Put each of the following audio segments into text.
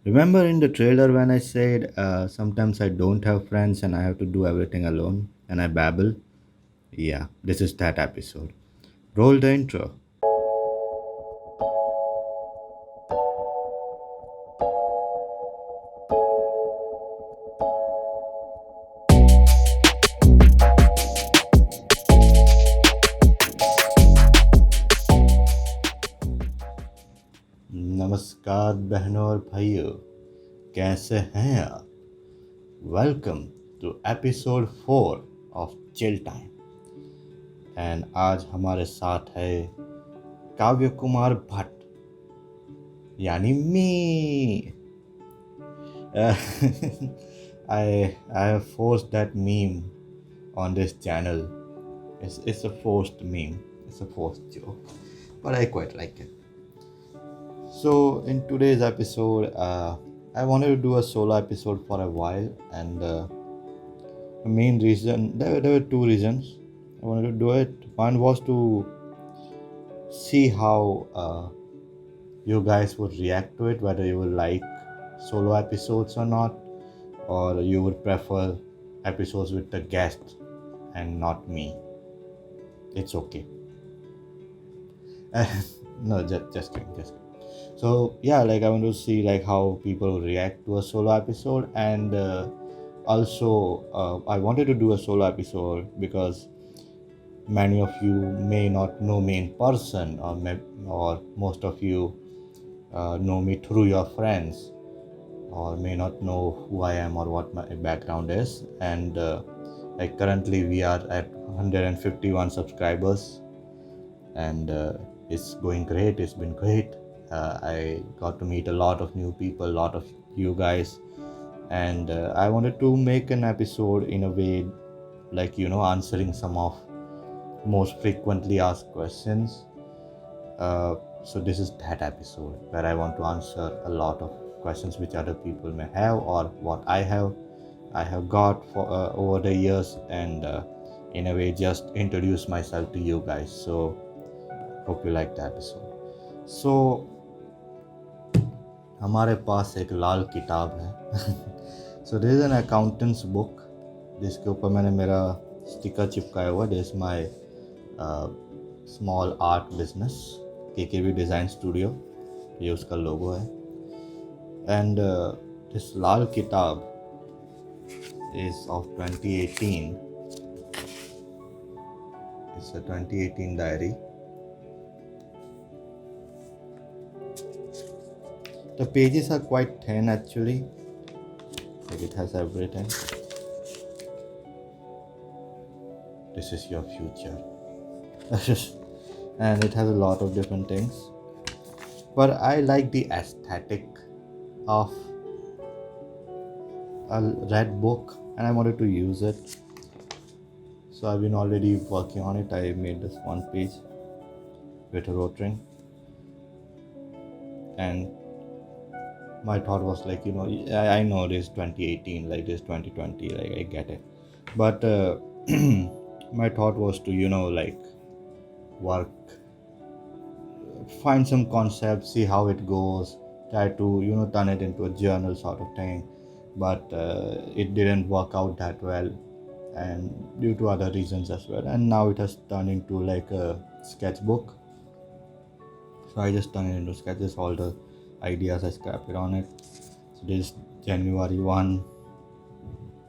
Remember in the trailer when I said sometimes I don't have friends and I have to do everything alone and I babble? Yeah, this is that episode. Roll the intro. नमस्कार बहनों और भाइयों कैसे हैं आप welcome to episode 4 of chill time and आज हमारे साथ है काव्य कुमार भट्ट यानी मी I have forced that meme on this channel. It's a forced meme. It's a forced joke, but I quite like it. So in today's episode, I wanted to do a solo episode for a while, and the main reason there were two reasons I wanted to do it. One was to see how you guys would react to it, whether you would like solo episodes or not, or you would prefer episodes with the guest and not me. It's okay. No, just kidding. So yeah, like I want to see like how people react to a solo episode, and also I wanted to do a solo episode because many of you may not know me in person, or most of you know me through your friends, or may not know who I am or what my background is. And like currently we are at 151 subscribers, and it's going great. It's been great. I got to meet a lot of new people, a lot of you guys, and I wanted to make an episode in a way like answering some of most frequently asked questions. So this is that episode where I want to answer a lot of questions which other people may have, or what I have got for over the years, and in a way just introduce myself to you guys. So hope you like the episode. So हमारे पास एक लाल किताब है. So this is an accountant's book जिसके ऊपर मैंने मेरा sticker चिपकाया हुआ. This is my small art business, KKB Design Studio. ये उसका लोगो है. And this लाल किताब is of 2018. It's a 2018 diary. The pages are quite thin actually, like it has everything. This is your future. And it has a lot of different things. But I like the aesthetic of a red book and I wanted to use it. So I've been already working on it. I made this one page with a rotring. And my thought was like, I know this 2018, like this 2020, like I get it. But my thought was to, like work, find some concept, see how it goes, try to, turn it into a journal sort of thing. But it didn't work out that well, and due to other reasons as well. And now it has turned into like a sketchbook. So I just turned it into sketches, all the ideas I scrapped it on it. So this is January 1.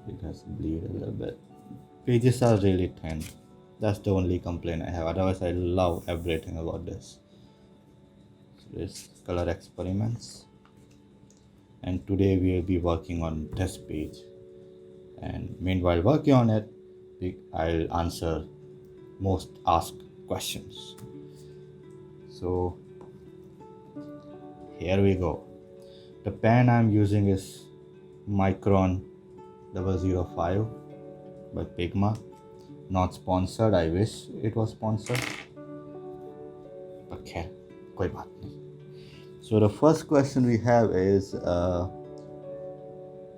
It has bleed a little bit. Pages are really thin. That's the only complaint I have. Otherwise I love everything about this. So this color experiments. And today we will be working on this page. And meanwhile working on it, I'll answer most asked questions. So here we go. The pen I'm using is Micron 005 by Pigma. Not sponsored. I wish it was sponsored. But khair, koi baat nahi. So the first question we have is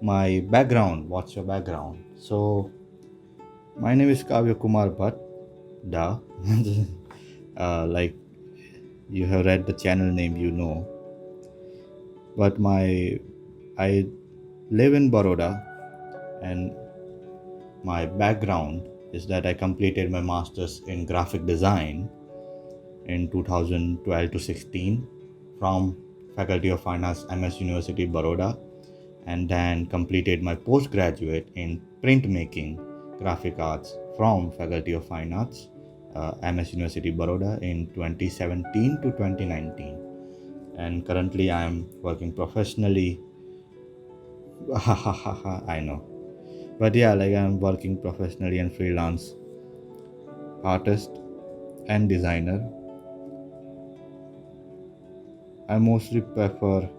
my background. What's your background? So my name is Kavyakumar Bhatt. Duh. Like you have read the channel name, But my I live in Baroda, and my background is that I completed my master's in graphic design in 2012 to 16 from Faculty of Finance, MS University, Baroda, and then completed my postgraduate in printmaking, graphic arts from Faculty of Fine Arts, MS University, Baroda in 2017 to 2019. And currently I am working professionally. I know. But yeah, like I'm working professionally and freelance artist and designer. I mostly prefer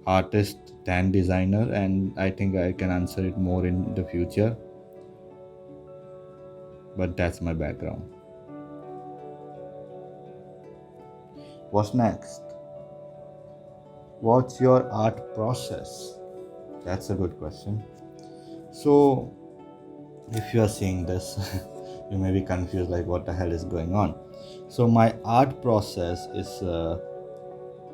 artist than designer, and I think I can answer it more in the future. But that's my background. What's next? What's your art process? That's a good question. So, if you are seeing this, you may be confused like what the hell is going on. So, my art process is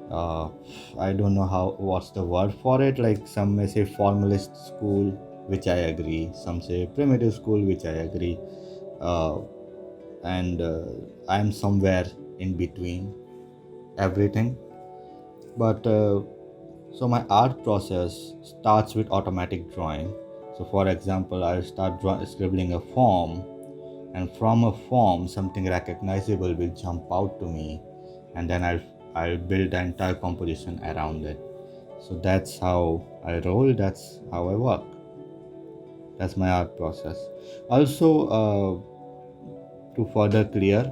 I don't know what's the word for it. Like some may say formalist school, which I agree. Some say primitive school, which I agree. And I'm somewhere in between everything. But so my art process starts with automatic drawing. So for example, I'll start scribbling a form, and from a form something recognizable will jump out to me, and then I'll build the entire composition around it. So that's how I roll, that's how I work. That's my art process. Also, to further clear,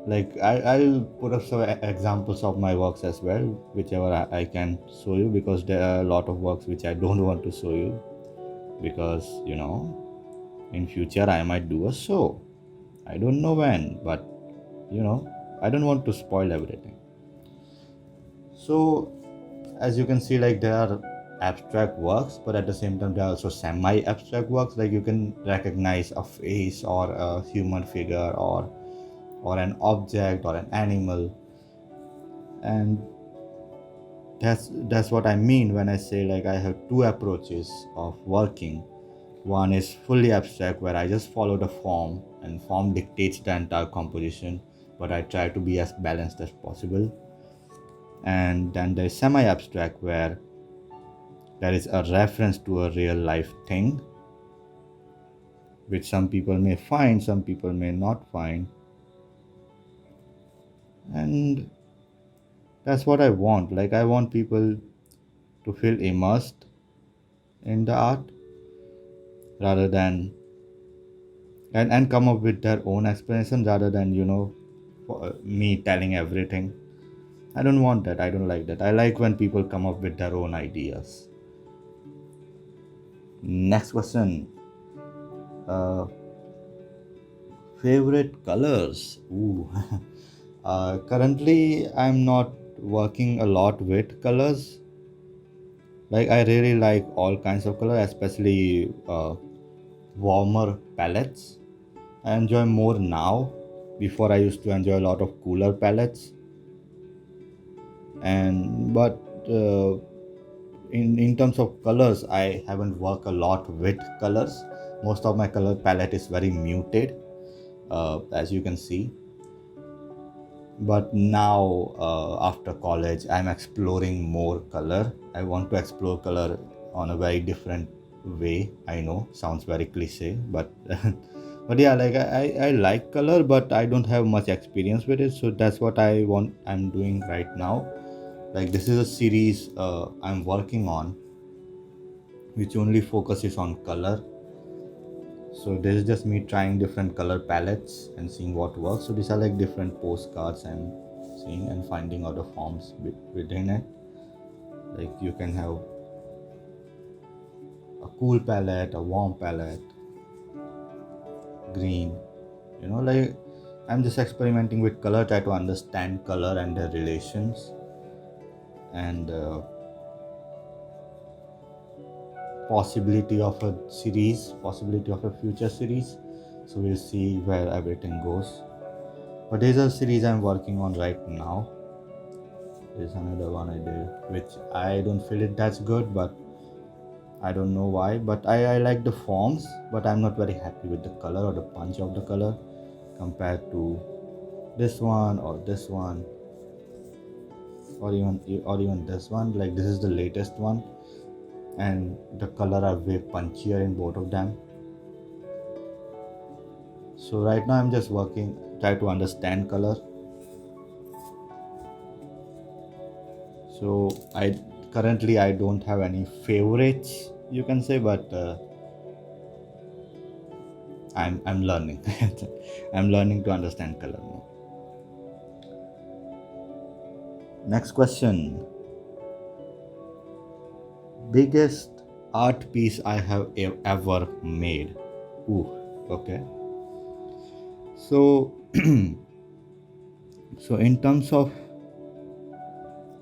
like I'll put up some examples of my works as well, whichever I can show you, because there are a lot of works which I don't want to show you, because in future I might do a show. I don't know when, but I don't want to spoil everything. So as you can see, like there are abstract works, but at the same time there are also semi-abstract works, like you can recognize a face or a human figure or an object or an animal. And that's what I mean when I say like I have two approaches of working. One is fully abstract, where I just follow the form and form dictates the entire composition, but I try to be as balanced as possible. And then there's semi-abstract, where there is a reference to a real life thing, which some people may find, some people may not find. And that's what I want. Like I want people to feel immersed in the art, rather than and come up with their own explanation, rather than me telling everything. I don't want that. I don't like that. I like when people come up with their own ideas. Next question. Favorite colors? Ooh. Currently I'm not working a lot with colors. Like I really like all kinds of color, especially warmer palettes. I enjoy more now. Before I used to enjoy a lot of cooler palettes. And but in terms of colors, I haven't worked a lot with colors. Most of my color palette is very muted, as you can see. But now, after college, I'm exploring more color. I want to explore color on a very different way. I know, sounds very cliche, but but yeah, like I like color, but I don't have much experience with it. So that's what I'm doing right now. Like this is a series I'm working on, which only focuses on color. So this is just me trying different color palettes and seeing what works. So these are like different postcards I'm seeing and finding out the forms within it. Like you can have a cool palette, a warm palette, green. Like I'm just experimenting with color, try to understand color and their relations, and possibility of a series, possibility of a future series. So we'll see where everything goes. But there's a series I'm working on right now. is another one I did, which I don't feel it that's good, but I don't know why. But I like the forms, but I'm not very happy with the color or the punch of the color compared to this one or this one or even this one. Like this is the latest one, and the color are way punchier in both of them. So right now I'm just try to understand color. So I don't have any favorites, you can say, but I'm learning. I'm learning to understand color more. Next question. Biggest art piece I have ever made. Ooh, okay. So so in terms of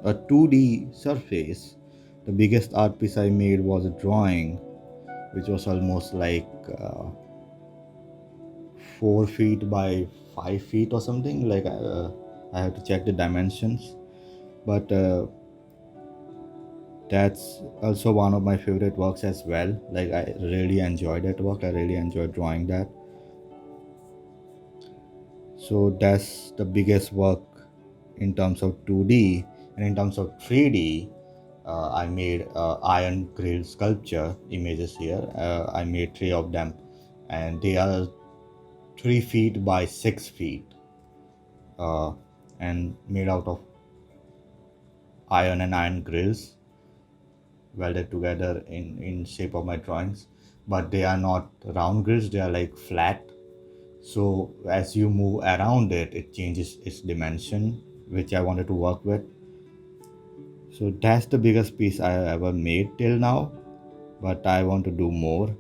a 2D surface, the biggest art piece I made was a drawing which was almost like 4 feet by 5 feet or something. Like I have to check the dimensions, but that's also one of my favorite works as well. Like I really enjoyed that work. I really enjoyed drawing that. So that's the biggest work in terms of 2D. And in terms of 3D, I made iron grilled sculpture images here. I made 3 of them, and they are 3 feet by 6 feet, uh, and made out of iron and iron grills welded together in shape of my drawings. But they are not round grills, they are like flat. So as you move around it, it changes its dimension, which I wanted to work with. So that's the biggest piece I have ever made till now, but I want to do more.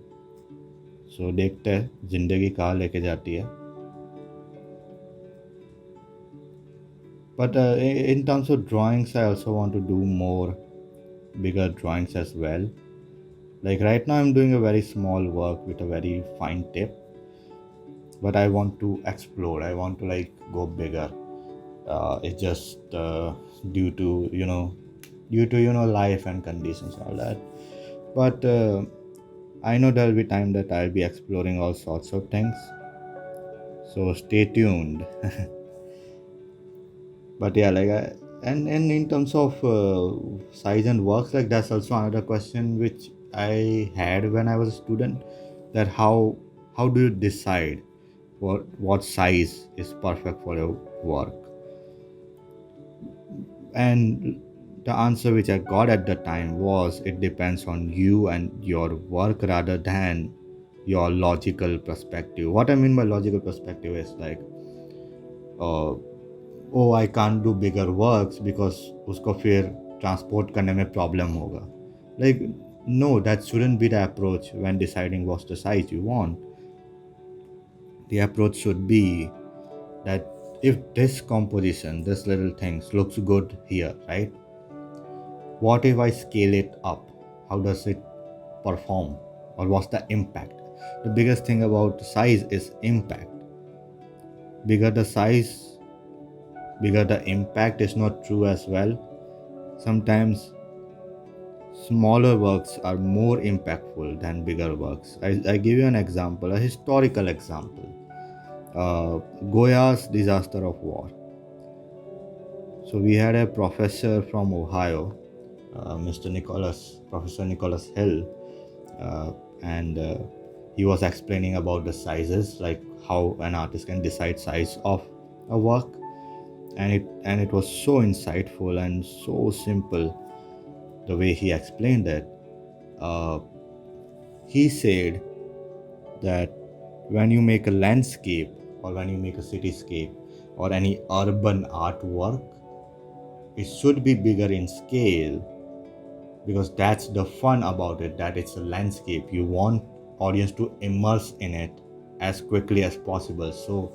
So देखते हैं जिंदगी कहाँ लेके जाती है. But in terms of drawings, I also want to do more bigger drawings as well. Like right now I'm doing a very small work with a very fine tip, but I want to explore. I want to like go bigger. It's just due to life and conditions and all that. But I know there'll be time that I'll be exploring all sorts of things. So stay tuned. But yeah, and in terms of size and works, like that's also another question which I had when I was a student. That how do you decide what size is perfect for your work? And the answer which I got at the time was it depends on you and your work rather than your logical perspective. What I mean by logical perspective is like, oh I can't do bigger works because उसको फिर transport करने में problem होगा. Like no, that shouldn't be the approach when deciding what's the size you want. The approach should be that if this composition, this little things looks good here, right? What if I scale it up? How does it perform? Or what's the impact? The biggest thing about size is impact. Bigger the size, bigger the impact is not true as well. Sometimes smaller works are more impactful than bigger works. I give you an example, a historical example. Goya's disaster of war. So we had a professor from Ohio, Professor Nicholas Hill, and he was explaining about the sizes, like how an artist can decide size of a work, and it was so insightful and so simple the way he explained it. He said that when you make a landscape or when you make a cityscape or any urban artwork, it should be bigger in scale because that's the fun about it, that it's a landscape. You want audience to immerse in it as quickly as possible. So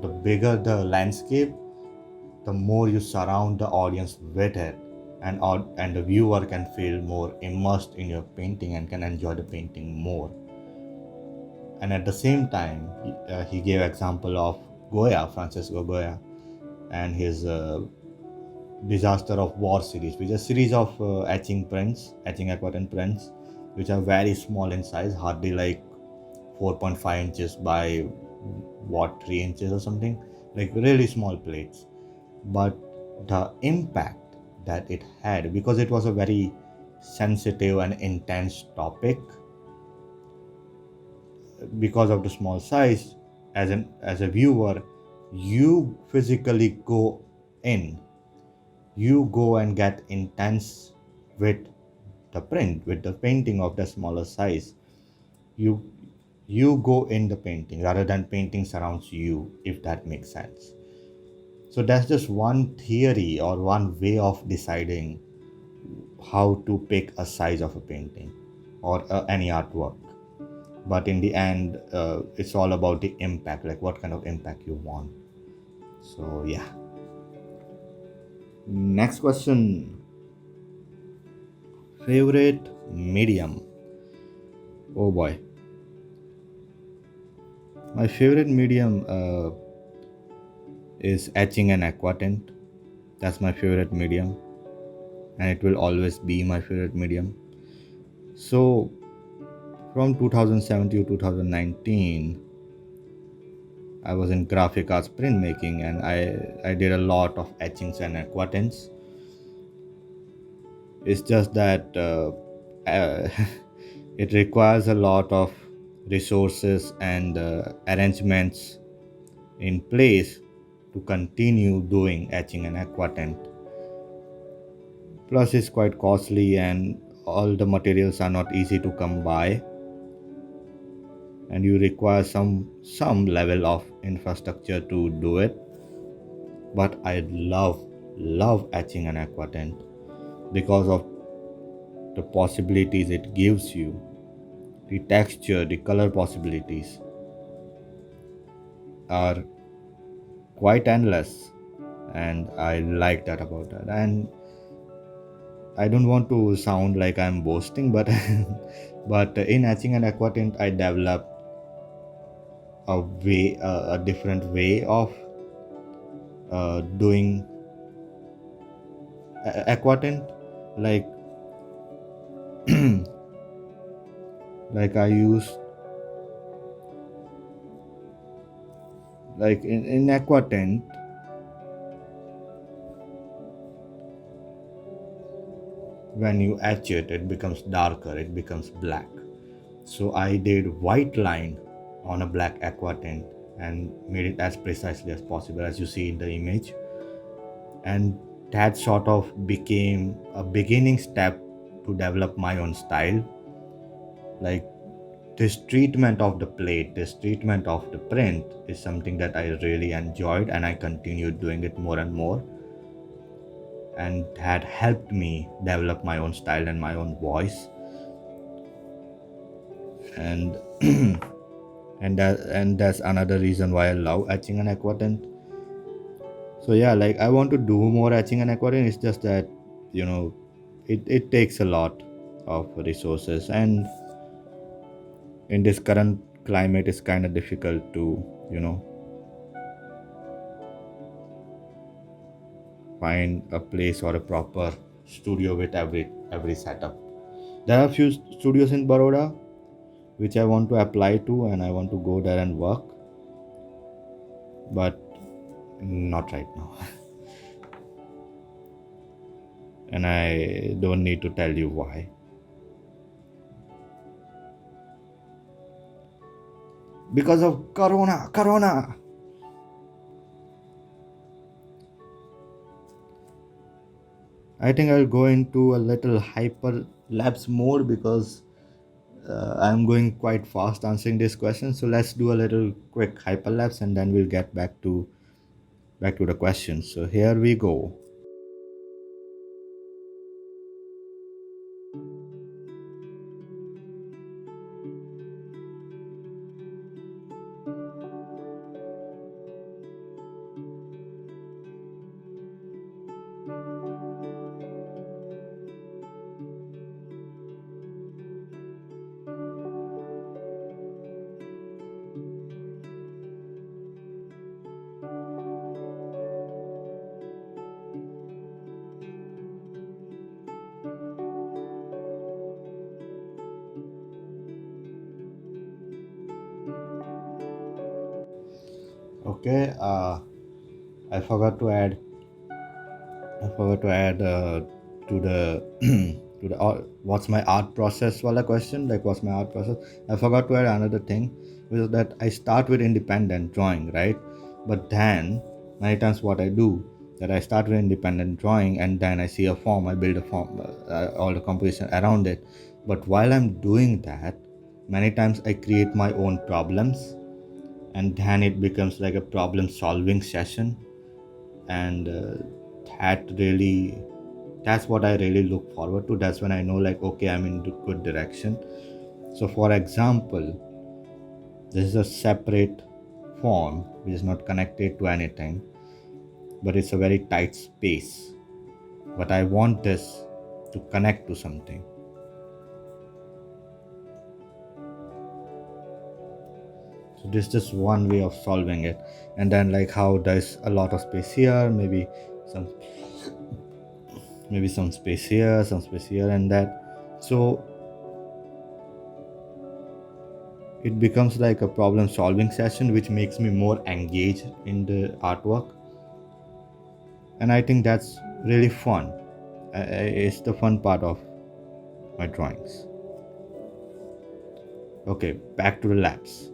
the bigger the landscape, the more you surround the audience with it, and the viewer can feel more immersed in your painting and can enjoy the painting more. And at the same time, he gave example of Francisco Goya, and his Disaster of War series, which is a series of etching aquatin prints, which are very small in size, hardly like 4.5 inches by 3 inches or something, like really small plates. But the impact that it had, because it was a very sensitive and intense topic, because of the small size, as a viewer, you physically in go and get intense with the print, with the painting of the smaller size. You you go in the painting rather than painting surrounds you, if that makes sense. So that's just one theory or one way of deciding how to pick a size of a painting or any artwork. But in the end, it's all about the impact, like what kind of impact you want. So yeah. Next question. Favorite medium? Oh boy. My favorite medium is etching and aquatint. That's my favorite medium, and it will always be my favorite medium. So, from 2017 to 2019, I was in graphic arts printmaking, and I did a lot of etchings and aquatints. It's just that it requires a lot of resources and arrangements in place to continue doing etching and aquatint. Plus, it's quite costly, and all the materials are not easy to come by, and you require some level of infrastructure to do it. But I love etching and aquatint because of the possibilities it gives you, the texture, the color possibilities are quite endless, and I like that about that. And I don't want to sound like I'm boasting, but but in etching and aquatint, I developed a different way of doing aquatint. Like like I use like in aquatint, when you etch it, it becomes darker, it becomes black. So I did white line on a black aquatint and made it as precisely as possible, as you see in the image. And that sort of became a beginning step to develop my own style. Like this treatment of the plate, this treatment of the print is something that I really enjoyed, and I continued doing it more and more, and had helped me develop my own style and my own voice. And that's another reason why I love etching and aquatint. So yeah, like I want to do more etching and aquatint. It's just that, you know, it takes a lot of resources, and in this current climate it's kind of difficult to, you know, find a place or a proper studio with every setup. There are a few studios in Baroda which I want to apply to, and I want to go there and work, but not right now. And I don't need to tell you why. Because of Corona. I think I'll go into a little hyper lapse mode because I'm going quite fast answering this question. So let's do a little quick hyperlapse, and then we'll get back to the question. So here we go. Okay, I forgot to add. I forgot to add to the to the what's my art process? Wala question, like what's my art process? I forgot to add another thing, which is that I start with independent drawing, right? But then many times what I do, that I start with independent drawing and then I see a form, I build a form, all the composition around it. But while I'm doing that, many times I create my own problems, and then it becomes like a problem solving session. And that really, that's what I really look forward to. That's when I know, like, okay, I'm in the good direction. So for example, this is a separate form which is not connected to anything, but it's a very tight space, but I want this to connect to something. So this is just one way of solving it. And then, like, how there's a lot of space here, some maybe some space here, some space here, and that. So it becomes like a problem solving session, which makes me more engaged in the artwork. And I think that's really fun. It's the fun part of my drawings. Okay, back to the labs.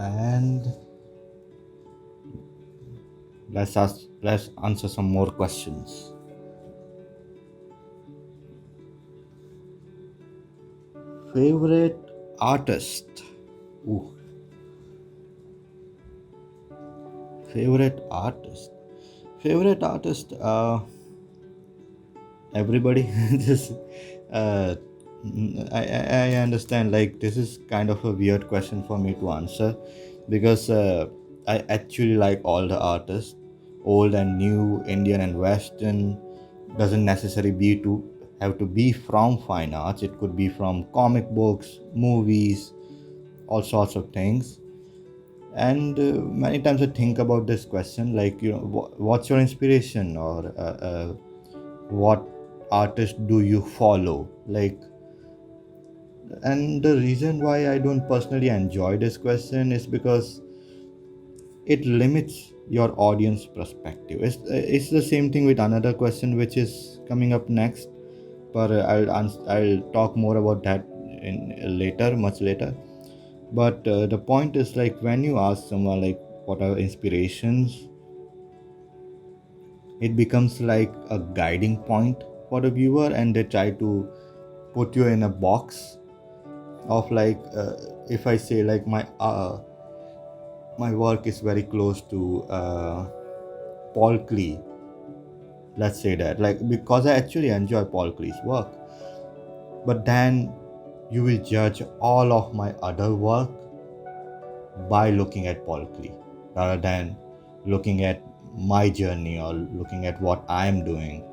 And let's answer some more questions. Favorite artist? Ooh, favorite artist. Favorite artist? Everybody. Just uh, I understand, like, this is kind of a weird question for me to answer, because I actually like all the artists, old and new, Indian and Western. Doesn't necessarily be to have to be from fine arts. It could be from comic books, movies, all sorts of things. And many times I think about this question, like, what's your inspiration, or what artist do you follow, like. And the reason why I don't personally enjoy this question is because it limits your audience perspective. It's the same thing with another question which is coming up next, but I'll talk more about that in later, much later. But the point is, like, when you ask someone, like, what are inspirations, it becomes like a guiding point for the viewer, and they try to put you in a box of, like, if I say, like, my work is very close to Paul Klee, let's say that, like, because I actually enjoy Paul Klee's work, but then you will judge all of my other work by looking at Paul Klee rather than looking at my journey or looking at what I'm doing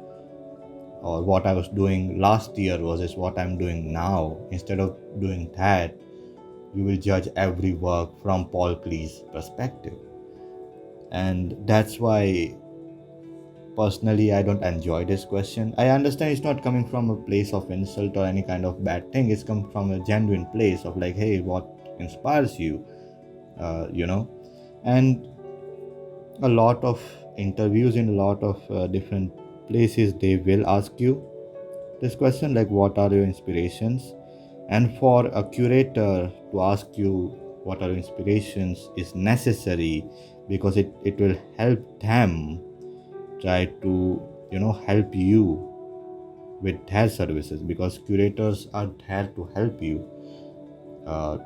or what I was doing last year versus what I'm doing now. Instead of doing that, you will judge every work from Paul Klee's perspective. And that's why personally I don't enjoy this question. I understand it's not coming from a place of insult or any kind of bad thing. It's come from a genuine place of like, hey, what inspires you? You know, and a lot of interviews in a lot of different places they will ask you this question, like what are your inspirations. And for a curator to ask you what are your inspirations is necessary because it will help them try to help you with their services, because curators are there to help you. uh,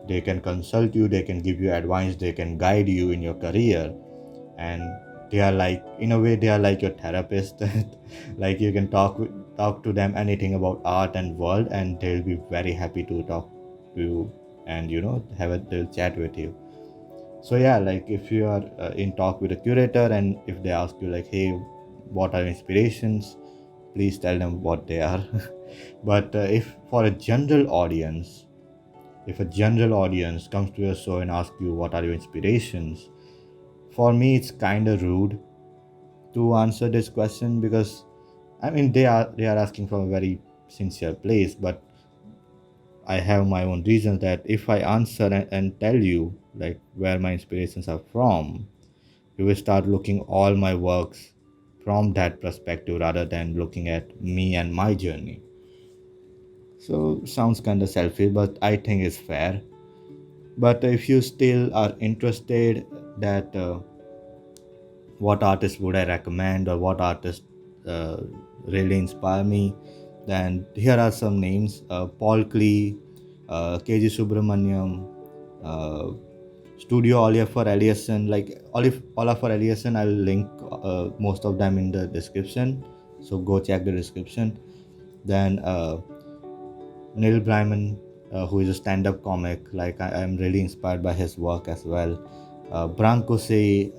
they can consult you, they can give you advice, they can guide you in your career, and they are like, in a way they are like your therapist. Like you can talk to them anything about art and world, and they'll be very happy to talk to you and have a little chat with you. So yeah, like if you are in talk with a curator and if they ask you like, hey, what are your inspirations, please tell them what they are. But if for a general audience, if a general audience comes to your show and asks you what are your inspirations, for me it's kind of rude to answer this question, because I mean they are asking from a very sincere place, but I have my own reasons that if I answer and tell you like where my inspirations are from, you will start looking all my works from that perspective rather than looking at me and my journey. So sounds kind of selfish, but I think it's fair. But if you still are interested that what artist would I recommend or what artist uh, really inspire me, then here are some names: Paul Klee, KG Subramaniam, uh, Studio Oliver Eliasson. Like Oliver Eliasson, I will link most of them in the description, so go check the description. Then Neal Brennan, who is a stand-up comic, like I am really inspired by his work as well. Brankose,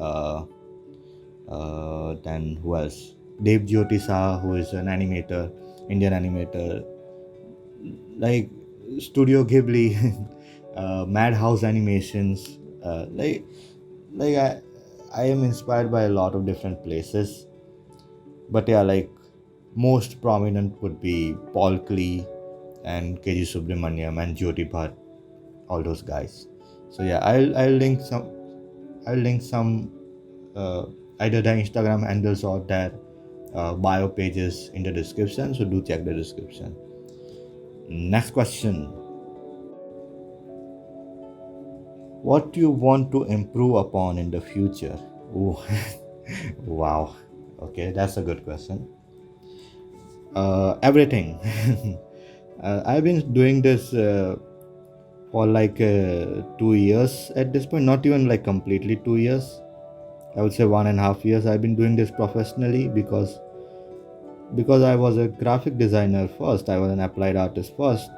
then who else? Dev Jyoti Saha, who is an animator, Indian animator, like Studio Ghibli, Madhouse Animations. Like I am inspired by a lot of different places. But yeah, like most prominent would be Paul Klee and KG Subramaniam and Jyoti Bhatt, all those guys. So yeah, I'll link some uh, either their Instagram handles or their bio pages in the description. So do check the description. Next question: what do you want to improve upon in the future? Ooh. Wow. Okay, that's a good question. Everything. I've been doing this for like 2 years at this point. Not even like completely 2 years. I would say 1.5 years. I've been doing this professionally because I was a graphic designer first. I was an applied artist first,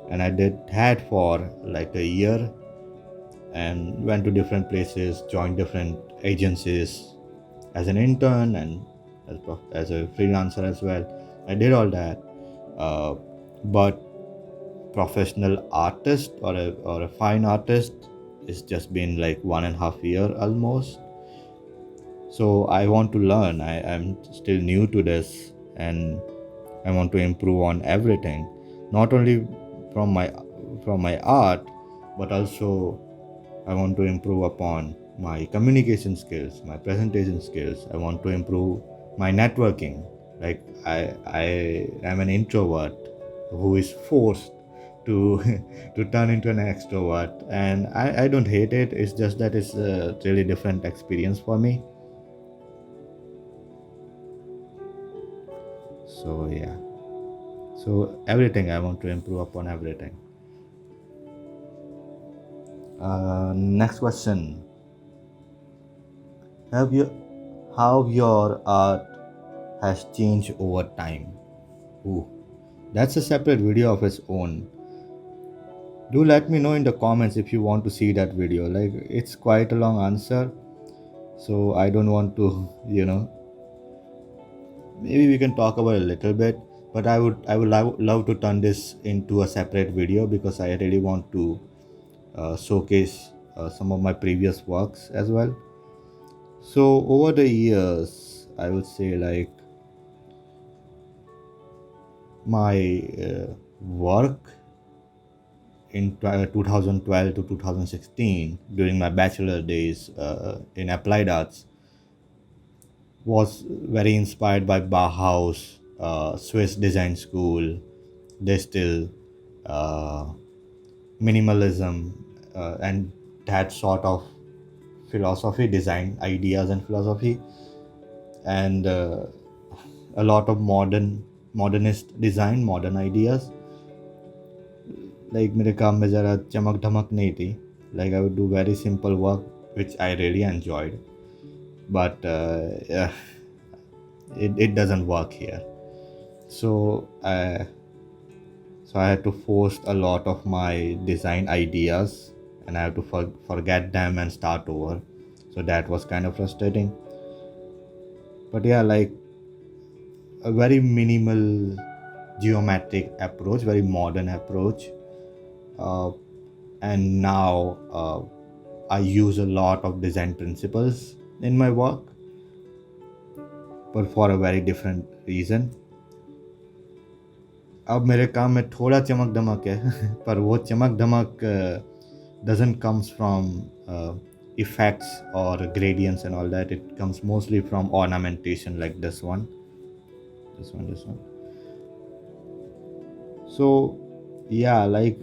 and I did that for like a year and went to different places, joined different agencies as an intern and as a freelancer as well. I did all that, but professional artist or a fine artist, it's just been like 1.5 year almost. So I want to learn. I'm still new to this, and I want to improve on everything, not only from my art, but also I want to improve upon my communication skills, my presentation skills. I want to improve my networking. Like I am an introvert who is forced to to turn into an extrovert, and I don't hate it. It's just that it's a really different experience for me. So yeah. So everything I want to improve upon everything. Next question: Have you how your art has changed over time? Ooh, That's a separate video of its own. Do let me know in the comments if you want to see that video. Like, it's quite a long answer, so I don't want to, maybe we can talk about a little bit, but I would love to turn this into a separate video because I really want to showcase some of my previous works as well. So over the years, I would say like my work in 2012 to 2016 during my bachelor days in applied arts was very inspired by Bauhaus, Swiss design school, Distill, uh, minimalism, and that sort of philosophy, design ideas and philosophy, and a lot of modernist design, modern ideas. Like मेरे काम में ज़रा चमक धमक नहीं थी. Like I would do very simple work which I really enjoyed, but yeah, it doesn't work here. So so I had to force a lot of my design ideas, and I have to forget them and start over. So that was kind of frustrating. But yeah, like a very minimal geometric approach, very modern approach. Uh, and now I use a lot of design principles in my work, but for a very different reason. अब मेरे काम में थोड़ा चमक धमक है पर वो चमक धमक doesn't comes from effects or gradients and all that. It comes mostly from ornamentation, like this one, this one. So yeah, like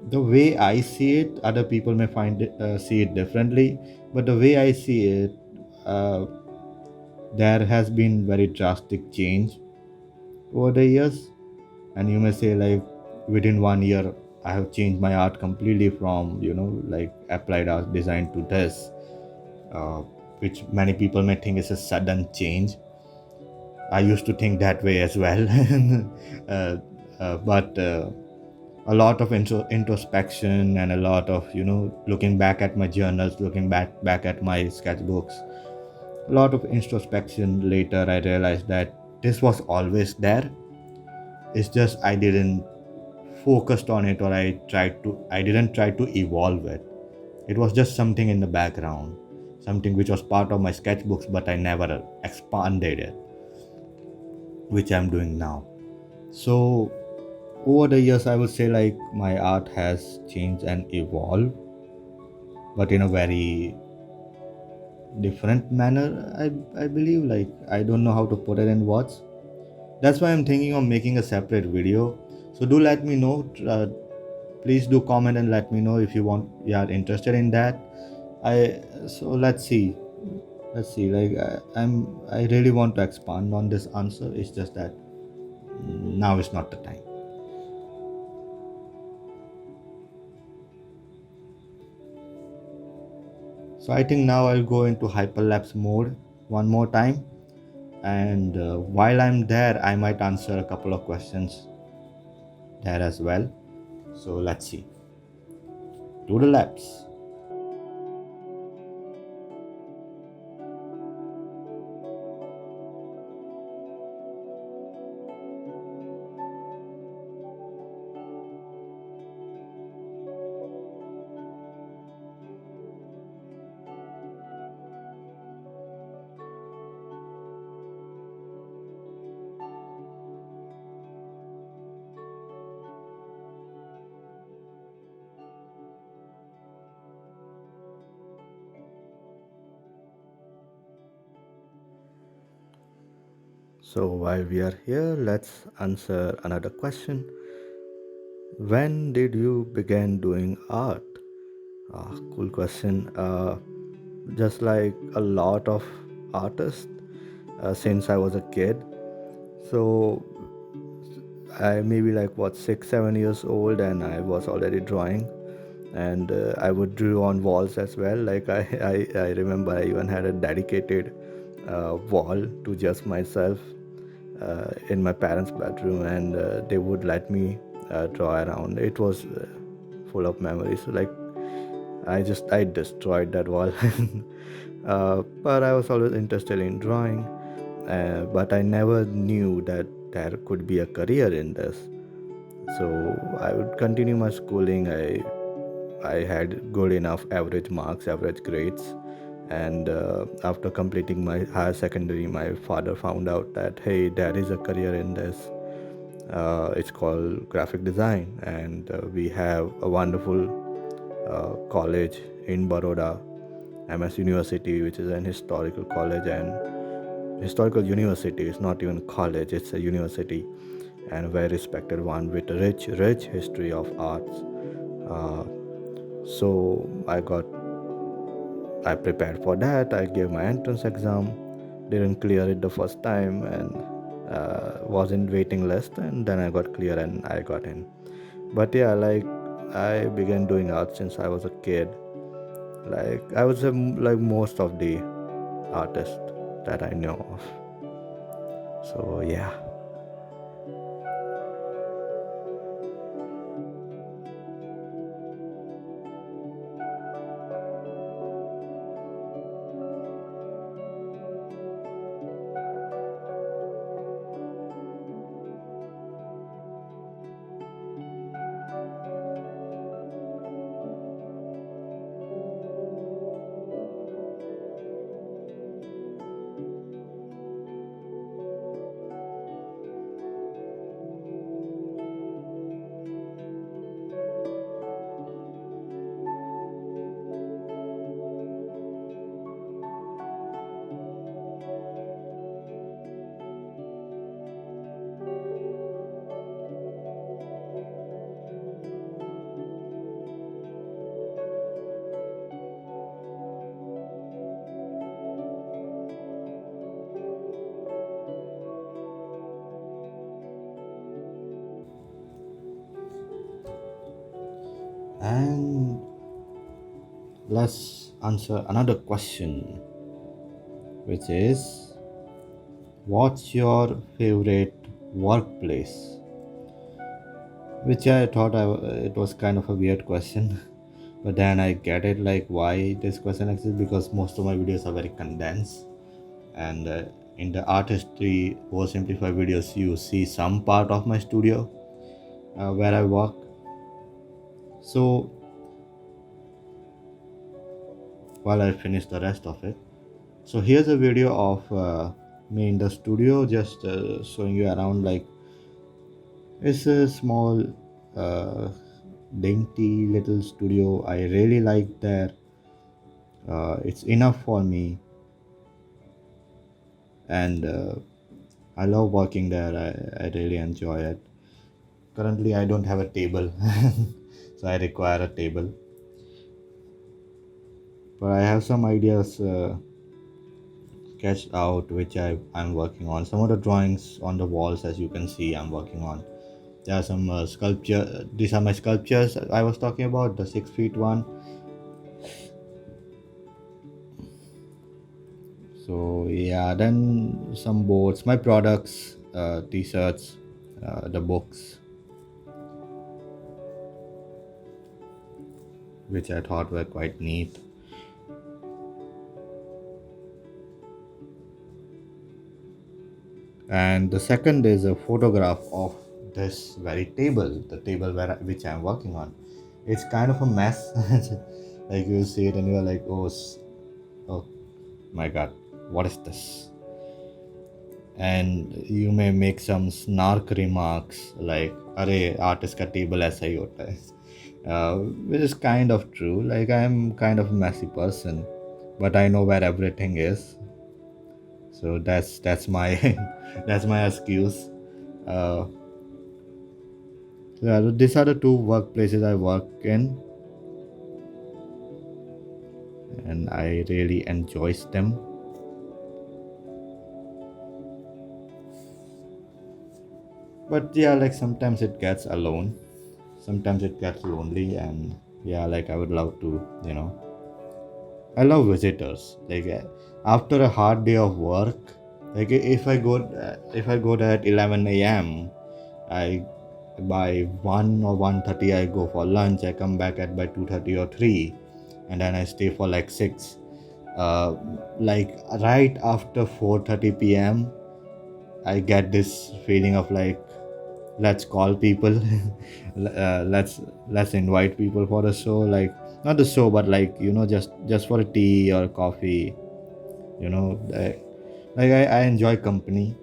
the way I see it, other people may see it differently, but the way I see it, uh, there has been very drastic change over the years. And you may say like within 1 year I have changed my art completely from like applied art design to this, uh, which many people may think is a sudden change. I used to think that way as well. uh, but a lot of introspection and a lot of looking back at my journals, looking back at my sketchbooks, a lot of introspection later, I realized that this was always there. It's just I didn't focused on it, or I didn't try to evolve it. It was just something in the background, something which was part of my sketchbooks, but I never expanded it, which I'm doing now. So over the years, I would say like my art has changed and evolved, but in a very different manner. I believe, like, I don't know how to put it in words. That's why I'm thinking of making a separate video. So do let me know. Please do comment and let me know if you are interested in that. So let's see. Like I really want to expand on this answer. It's just that now is not the time. So I think now I'll go into hyperlapse mode one more time, and while I'm there, I might answer a couple of questions there as well. So let's see. To the lapse. So while we are here, let's answer another question. When did you begin doing art? Cool question. Just like a lot of artists, since I was a kid. So I maybe like 6-7 years old, and I was already drawing, and I would draw on walls as well. Like I remember I even had a dedicated wall to just myself. in my parents' bedroom, and they would let me draw around. It was full of memories. So like I destroyed that wall. But I was always interested in drawing, but I never knew that there could be a career in this. So I would continue my schooling. I had good enough average marks, average grades, and after completing my higher secondary, my father found out that hey, there is a career in this. It's called graphic design, and we have a wonderful college in Baroda, MS University, which is an historical college and historical university. It's not even college; it's a university, and a very respected one with a rich history of arts. Uh, so I prepared for that. I gave my entrance exam, didn't clear it the first time, and was in waiting list. And then I got clear and I got in. But yeah, like I began doing art since I was a kid. Like I was like most of the artists that I know of. So yeah. And let's answer another question, which is what's your favorite workplace? Which I thought it was kind of a weird question, but then I get it like why this question exists because most of my videos are very condensed, and in the art history oversimplified videos, you see some part of my studio where I work. So while I finish the rest of it, so here's a video of me in the studio, just showing you around. Like it's a small, uh, dainty little studio. I really like that. It's enough for me, and I love working there. I really enjoy it. Currently, I don't have a table, so I require a table. But I have some ideas sketched out which I'm working on. Some of the drawings on the walls, as you can see, I'm working on. There are some sculpture. These are my sculptures I was talking about, the 6 feet one. So yeah, then some boards, my products, t-shirts, the books, which I thought were quite neat. And the second is a photograph of this very table, the table which I'm working on. It's kind of a mess. Like you see it and you're like, oh my god, what is this? And you may make some snark remarks like, "Arey, artist ka table aisa hi hota hai," which is kind of true. Like I'm kind of a messy person, but I know where everything is. So that's my that's my excuse. Uh, yeah, these are the two workplaces I work in, and I really enjoys them. But yeah, like sometimes it gets alone, sometimes it gets lonely, and yeah, like I would love to, I love visitors. Like after a hard day of work, Like if I go there at 11 a.m., I by 1 or 1:30 I go for lunch. I come back at by 2:30 or 3, and then I stay for like 6. Like right after 4:30 p.m. I get this feeling of like, let's call people, let's invite people for the show. Like not the show, but like just for a tea or coffee. You know, like I enjoy company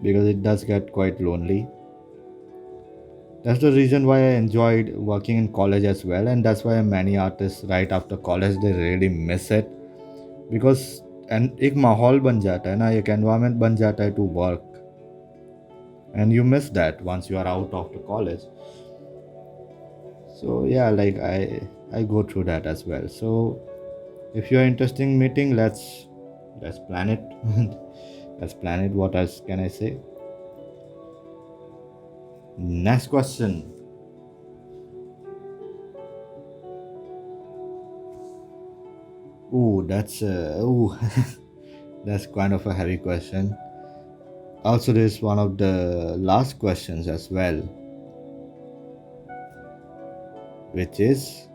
because it does get quite lonely. That's the reason why I enjoyed working in college as well, and that's why many artists right after college they really miss it because and एक माहौल बन जाता है ना, एक environment बन जाता है to work, and you miss that once you are out of the college. So yeah, like I go through that as well. So if you're interested in meeting, let's plan it. Let's plan it. What else can I say? Next question. Ooh, that's ooh, that's kind of a heavy question. Also, there's one of the last questions as well, which is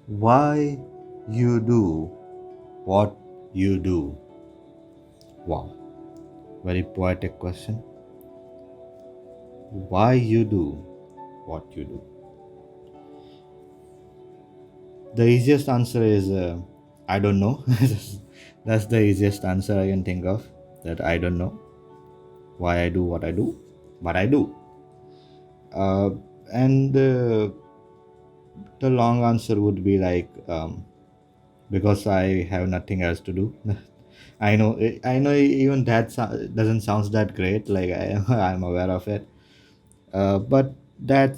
why you do what you do. Wow, very poetic question. Why you do what you do? The easiest answer is I don't know. That's the easiest answer I can think of. That I don't know why I do what I do, but I do. Uh, and the long answer would be like because I have nothing else to do. I know. Even that doesn't sound that great. Like I'm aware of it. But that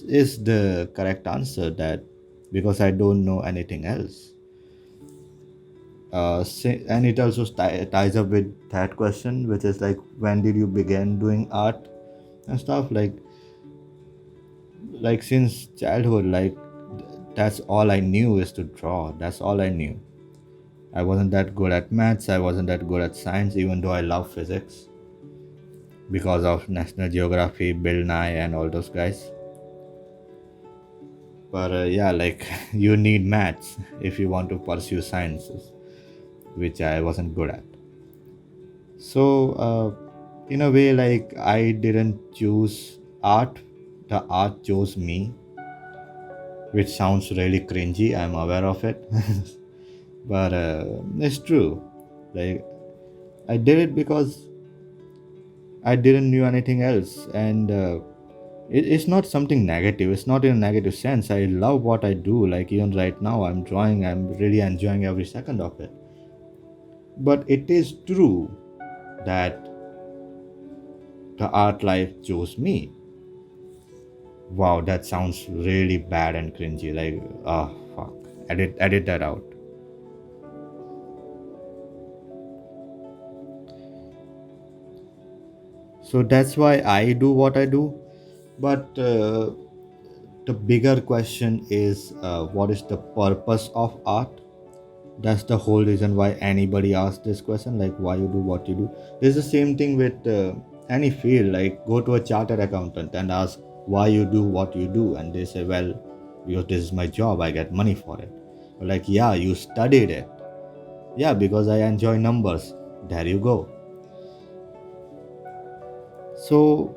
is the correct answer. That because I don't know anything else. And it also ties up with that question, which is like, when did you begin doing art and stuff? Like since childhood, like that's all I knew is to draw. That's all I knew. I wasn't that good at maths. I wasn't that good at science, even though I love physics because of National Geography, Bill Nye, and all those guys. But yeah, like you need maths if you want to pursue sciences, which I wasn't good at. So, in a way, like I didn't choose art, the art chose me, which sounds really cringy. I'm aware of it, but it's true. Like I did it because I didn't knew anything else, and it's not something negative. It's not in a negative sense. I love what I do. Like even right now, I'm drawing. I'm really enjoying every second of it. But it is true that the art life chose me. Wow, that sounds really bad and cringy. Like, oh fuck. Edit that out. So that's why I do what I do. But the bigger question is, what is the purpose of art? That's the whole reason why anybody asks this question, like why you do what you do. There's the same thing with any field. Like go to a chartered accountant and ask why you do what you do, and they say, well, because this is my job, I get money for it. Like, yeah, you studied it. Yeah, because I enjoy numbers. There you go. So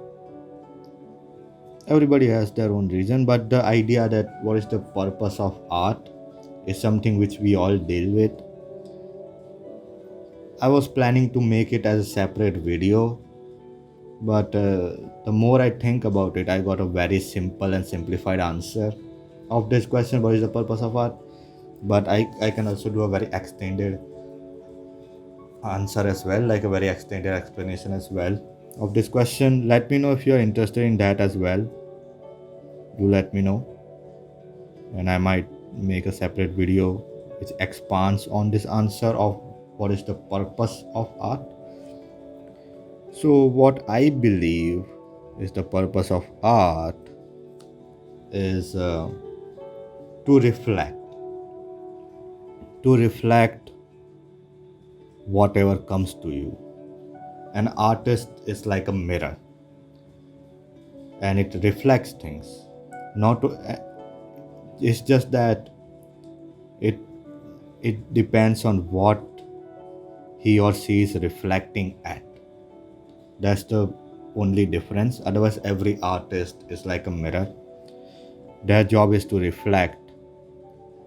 everybody has their own reason, but the idea that what is the purpose of art is something which we all deal with. I was planning to make it as a separate video, but the more I think about it, I got a very simple and simplified answer of this question, what is the purpose of art? But I can also do a very extended answer as well, like a very extended explanation as well of this question. Let me know if you're interested in that as well. Do let me know, and I might make a separate video which expands on this answer of what is the purpose of art. So, what I believe is the purpose of art is to reflect, to reflect whatever comes to you. An artist is like a mirror, and it reflects things. Not to, it's just that it it depends on what he or she is reflecting at. That's the only difference. Otherwise, every artist is like a mirror. Their job is to reflect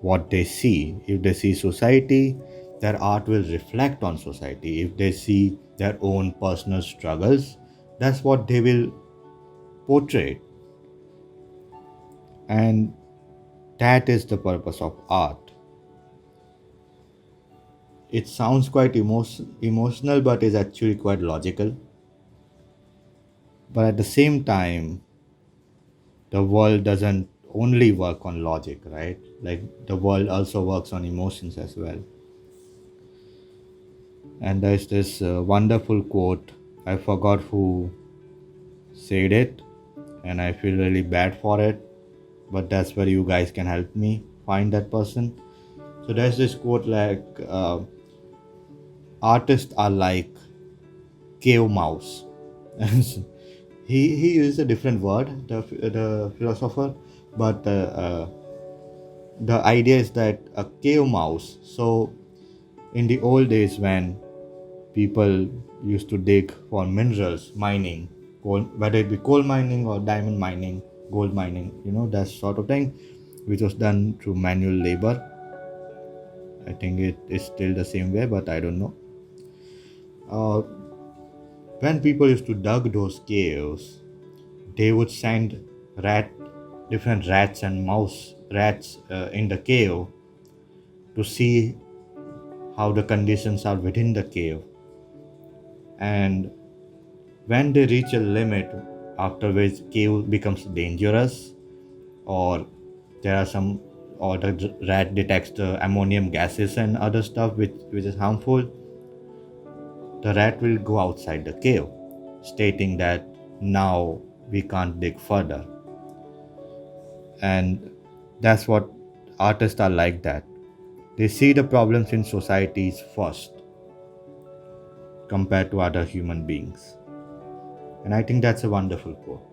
what they see. If they see society, their art will reflect on society. If they see their own personal struggles, that's what they will portray. And that is the purpose of art. It sounds quite emotional, but is actually quite logical. But at the same time, the world doesn't only work on logic, right? Like the world also works on emotions as well. And there's this wonderful quote. I forgot who said it, and I feel really bad for it. But that's where you guys can help me find that person. So there's this quote like, artists are like cave mouse. he used a different word, the philosopher, but the idea is that a cave mouse. So in the old days when people used to dig for minerals, mining, whether it be coal mining or diamond mining, gold mining, that sort of thing, which was done through manual labor. I think it is still the same way, but I don't know. Uh, when people used to dug those caves, they would send rat, different rats and mouse rats in the cave to see how the conditions are within the cave. And when they reach a limit after which cave becomes dangerous, or there are some, or the rat detects the ammonium gases and other stuff which is harmful, the rat will go outside the cave, stating that now we can't dig further. And that's what artists are like that. They see the problems in societies first compared to other human beings. And I think that's a wonderful quote.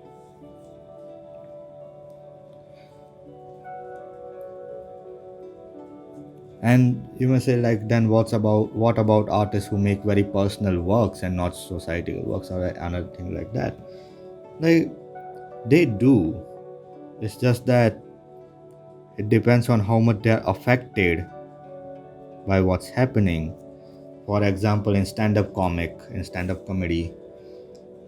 And you may say, like, then what about artists who make very personal works and not societal works or another thing like that? Like, they do. It's just that it depends on how much they're affected by what's happening. For example, in stand-up comedy,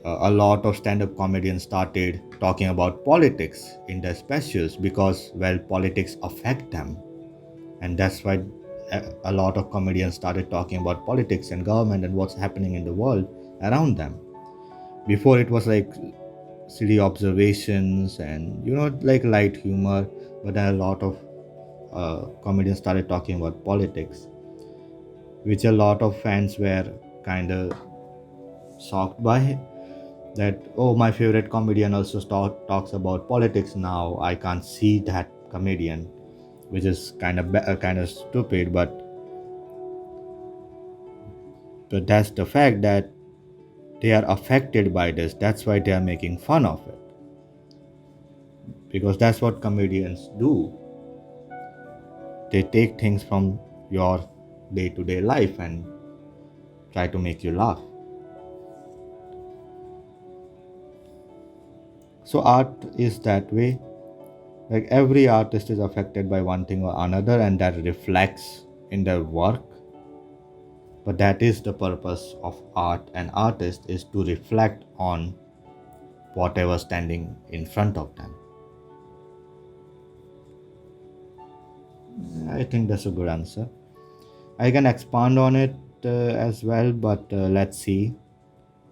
a lot of stand-up comedians started talking about politics in their specials because, well, politics affect them, and that's why a lot of comedians started talking about politics and government and what's happening in the world around them. Before, it was like silly observations and like light humor, but then a lot of comedians started talking about politics, which a lot of fans were kind of shocked by. That, oh, my favorite comedian also talks about politics now, I can't see that comedian, which is kind of stupid, but that's the fact that they are affected by this. That's why they are making fun of it, because that's what comedians do. They take things from your day-to-day life and try to make you laugh. So art is that way. Like every artist is affected by one thing or another, and that reflects in their work. But that is the purpose of art and artist, is to reflect on whatever standing in front of them. I think that's a good answer. I can expand on it as well, but let's see.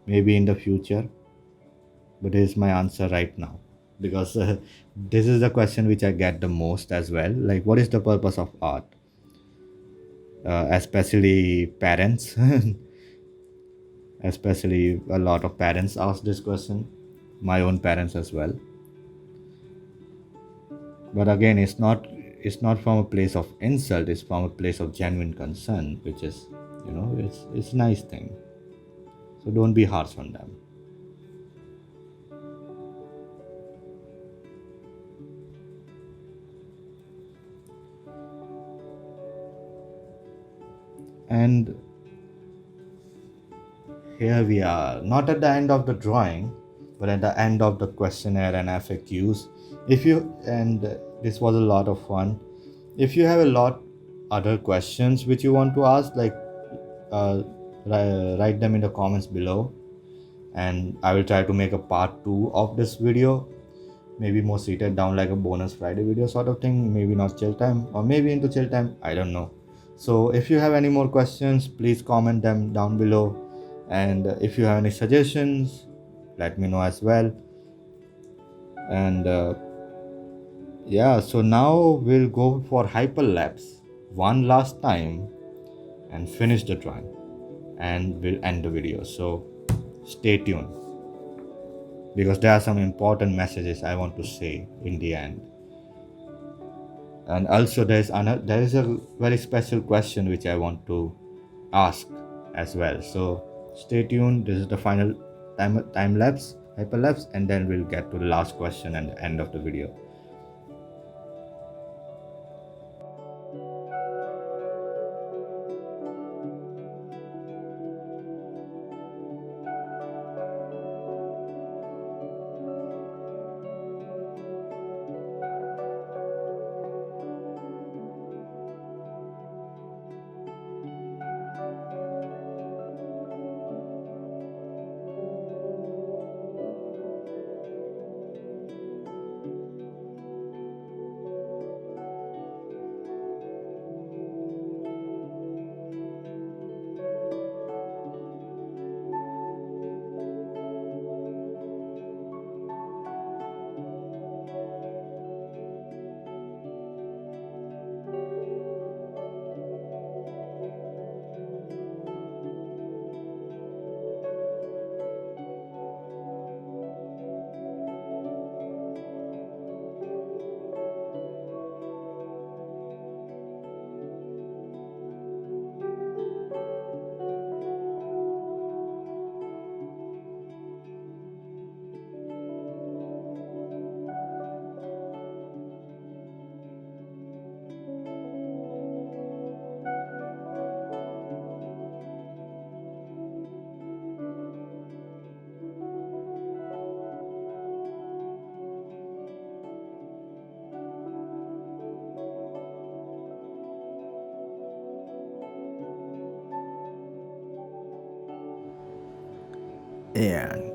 Maybe in the future. But this is my answer right now, because this is the question which I get the most as well. Like, what is the purpose of art? Especially parents, especially a lot of parents ask this question. My own parents as well. But again, it's not it's not from a place of insult, it's from a place of genuine concern, which is, it's a nice thing. So don't be harsh on them. And here we are, not at the end of the drawing, but at the end of the questionnaire and FAQs. If you and This was a lot of fun. If you have a lot other questions which you want to ask, like uh, write them in the comments below, and I will try to make a part 2 of this video, maybe more seated down like a bonus Friday video sort of thing, maybe not chill time, or maybe into chill time, I don't know. So if you have any more questions, please comment them down below, and if you have any suggestions, let me know as well. And yeah, so now we'll go for hyperlapse one last time and finish the drawing, and we'll end the video. So stay tuned, because there are some important messages I want to say in the end. And also there is a very special question which I want to ask as well. So stay tuned. This is the final time lapse, hyperlapse, and then we'll get to the last question and the end of the video. And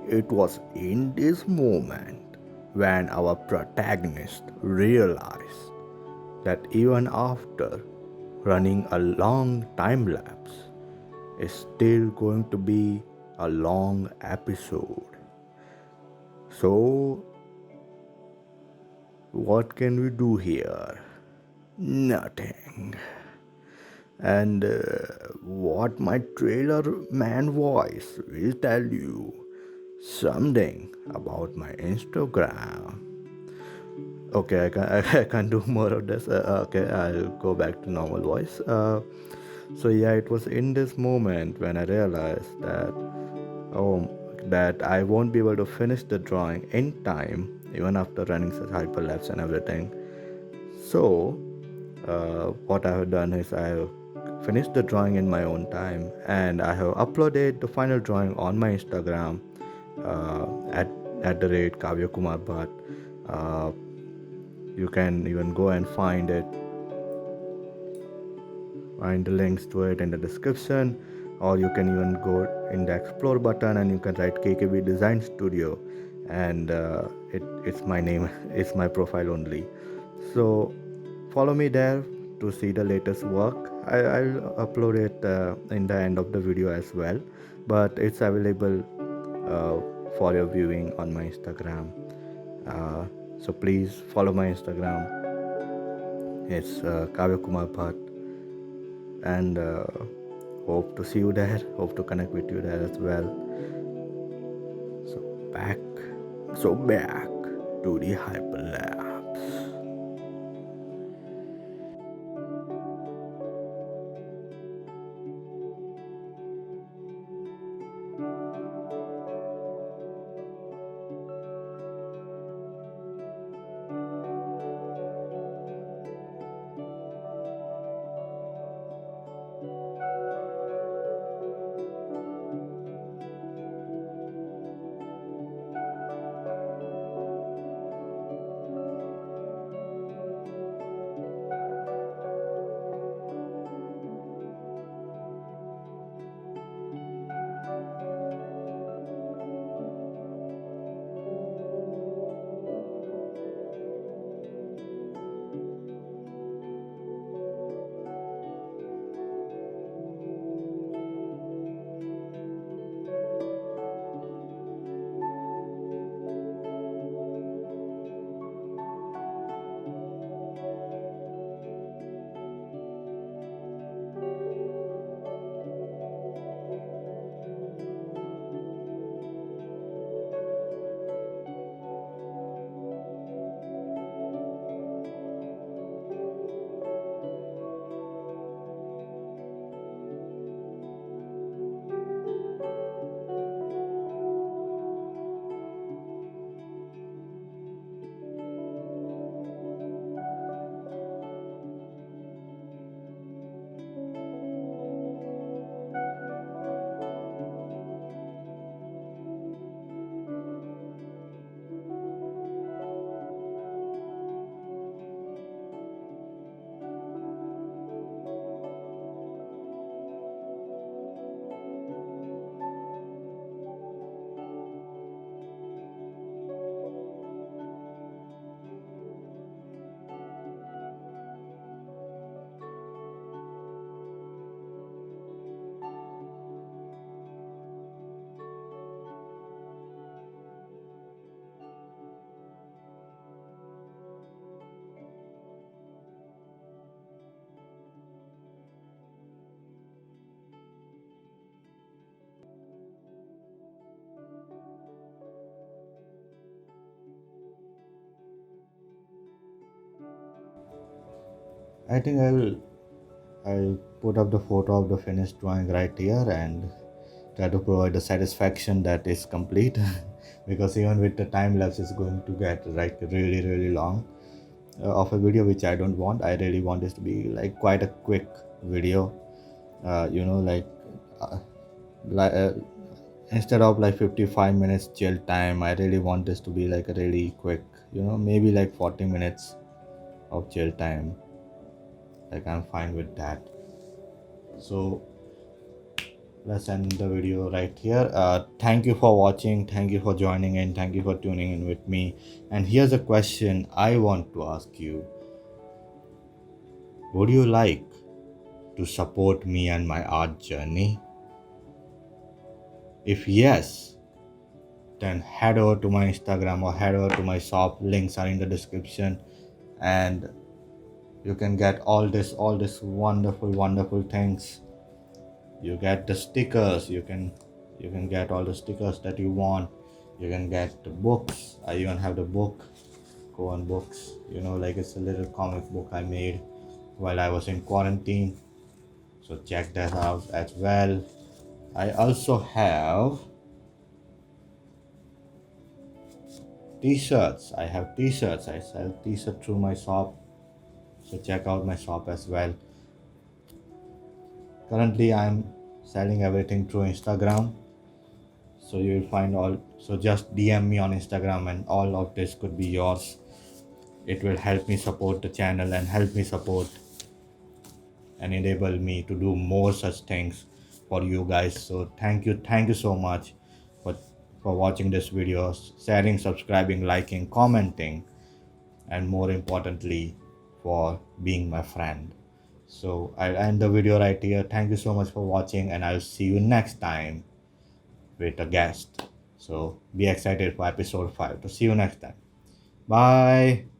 it was in this moment when our protagonist realized that even after running a long time lapse, it's still going to be a long episode. So, what can we do here? Nothing. And what my trailer man voice will tell you something about my Instagram. Okay, I can't do more of this. Okay, I'll go back to normal voice. So yeah, it was in this moment when I realized that I won't be able to finish the drawing in time, even after running such hyperlapse and everything. So what I have done is I have finished the drawing in my own time, and I have uploaded the final drawing on my Instagram at the rate Kavyakumar Bhatt. You can even go and find the links to it in the description, or you can even go in the explore button and you can write KKB Design Studio, and it's my name, it's my profile only. So follow me there to see the latest work. I'll upload it in the end of the video as well, but it's available for your viewing on my Instagram. So please follow my Instagram. It's Kavyakumar Bhatt, and hope to see you there, hope to connect with you there as well. So back to the hyperlapse. I think I'll put up the photo of the finished drawing right here and try to provide the satisfaction that is complete. Because even with the time lapse, it's going to get like really long of a video, which I don't want. I really want this to be like quite a quick video. You know, uh, like instead of like 55 minutes chill time, I really want this to be like a really quick, maybe like 40 minutes of chill time. Like I'm fine with that. So let's end the video right here. Thank you for watching, thank you for joining in, thank you for tuning in with me. And here's a question I want to ask you: would you like to support me and my art journey? If yes, then head over to my Instagram or head over to my shop. Links are in the description, and you can get all this wonderful things. You get the stickers, you can get all the stickers that you want. You can get the books. I even have the book, Go on Books. Like it's a little comic book I made while I was in quarantine. So check that out as well. I also have t-shirts. I have t-shirts. I sell t-shirts through my shop. So check out my shop as well. Currently I'm selling everything through Instagram. So you will find all, so just DM me on Instagram and all of this could be yours. It will help me support the channel and help me support and enable me to do more such things for you guys. So thank you so much for watching this video, sharing, subscribing, liking, commenting, and more importantly for being my friend. So I'll end the video right here. Thank you so much for watching, and I'll see you next time with a guest. So be excited for episode 5. To see you next time. Bye.